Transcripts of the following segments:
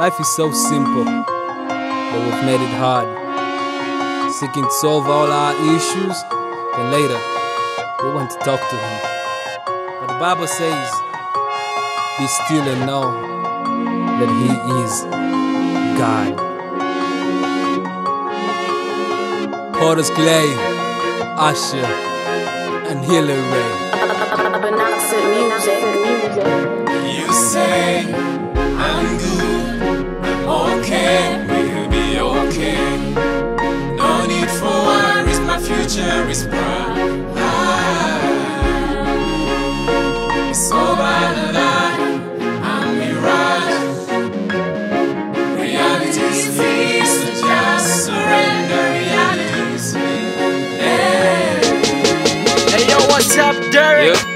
Life is so simple, but we've made it hard. Seeking to solve all our issues, then later, we want to talk to Him. But the Bible says, be still and know that He is God. Potter's Clay, Usher, and Hillary. You say I'm good, I'm okay, we'll be okay. No need for worries, my future is bright. It's all by the light, I'm mirage. Reality's free, so just surrender. Reality's free. Hey yo, what's up, Derek? Yeah.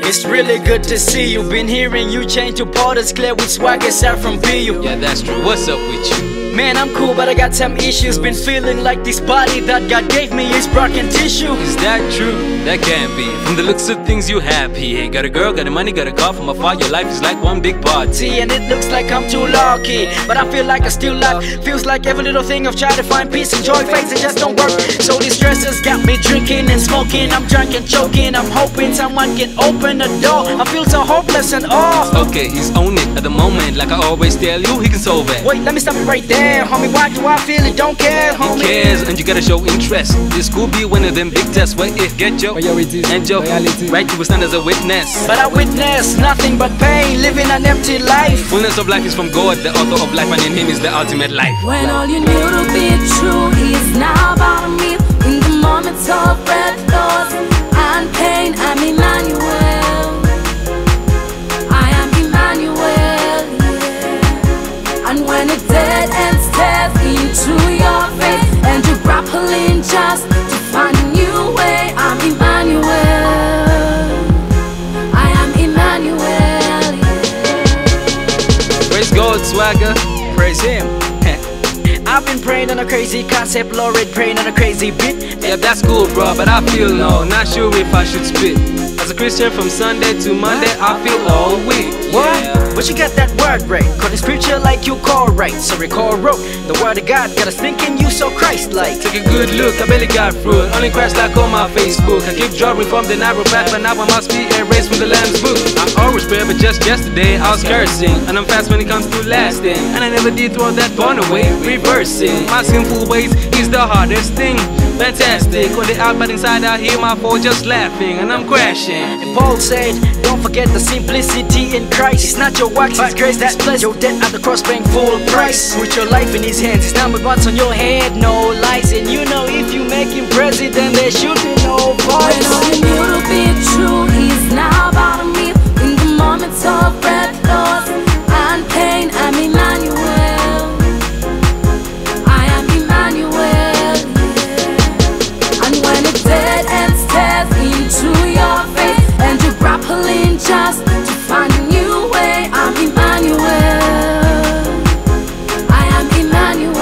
It's really good to see you. Been hearing you change to Potter's Clay with swagger out from PU. Yeah, that's true. What's up with you? Man, I'm cool, but I got some issues. Been feeling like this body that God gave me is broken tissue. Is that true? That can't be. From the looks of things, you happy. Hey, got a girl, got the money, got a car from afar. Your life is like one big party. And it looks like I'm too lucky, but I feel like I still lack. Feels like every little thing I've tried to find peace and joy fades and just don't work. So these stresses got me drinking and smoking. I'm drunk and choking. I'm hoping someone can open the door. I feel so hopeless and all. Okay, he's on it at the moment. Like I always tell you, he can solve it. Wait, let me stop it right there, homie. Why do I feel it? Don't care, homie. Who cares? And you gotta show interest. This could be one of them big tests where it get your and your right, you will stand as a witness. But I witness nothing but pain, living an empty life. Fullness of life is from God, the author of life, and in Him is the ultimate life. When all you knew to be true is now about me. In the moments of red loss and pain, I'm Emmanuel. I am Emmanuel, yeah. And when a dead end stares into your face and you're grappling just to find a new way, I'm Emmanuel. I am Emmanuel, yeah. Praise God, swagger. Praise Him. I've been praying on a crazy concept, Lord, praying on a crazy beat. Yeah, that's cool, bro, but I feel low. Not sure if I should spit. As a Christian from Sunday to Monday, I feel all weak. What? But you got that word right. Cause it's preacher like you call right. So record wrote the word of God, got us thinking you so Christ-like. Take a good look, I barely got through it. Only Christ like on my Facebook. I keep drawing from the narrow path, but now I must be erased from the Lamb's book. I always pray, but just yesterday I was cursing. And I'm fast when it comes to lasting. And I never did throw that porn away, reversing. My sinful ways is the hardest thing. Fantastic, on the out but inside I hear my foe just laughing and I'm crashing. And Paul said, don't forget the simplicity in Christ. It's not your works, it's grace that bless your debt at the cross paying full price. Put your life in His hands, His number one's on your head, no lies. And you know if you make Him president, there should be no voice. When all you knew to be true is now about me. In the moments of red loss and pain, I'm Emmanuel. I am Emmanuel. Into your face and you're grappling just to find a new way, I'm Emmanuel. I am Emmanuel,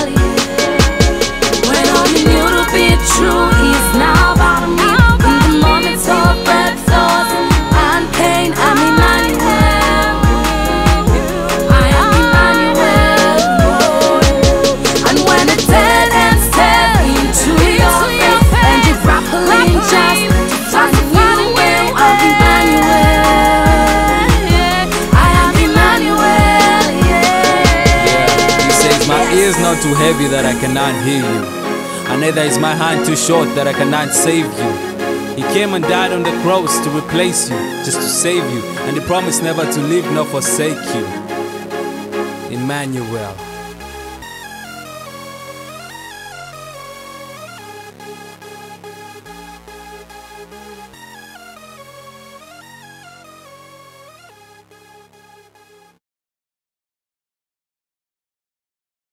yeah. When all you knew to be true is now about me. In the moments of red thoughts and pain, I'm Emmanuel. I am Emmanuel. And when a dead end stares into your face and you're grappling just is not too heavy that I cannot hear you, and neither is my hand too short that I cannot save you. He came and died on the cross to replace you, just to save you, and He promised never to leave nor forsake you. Emmanuel.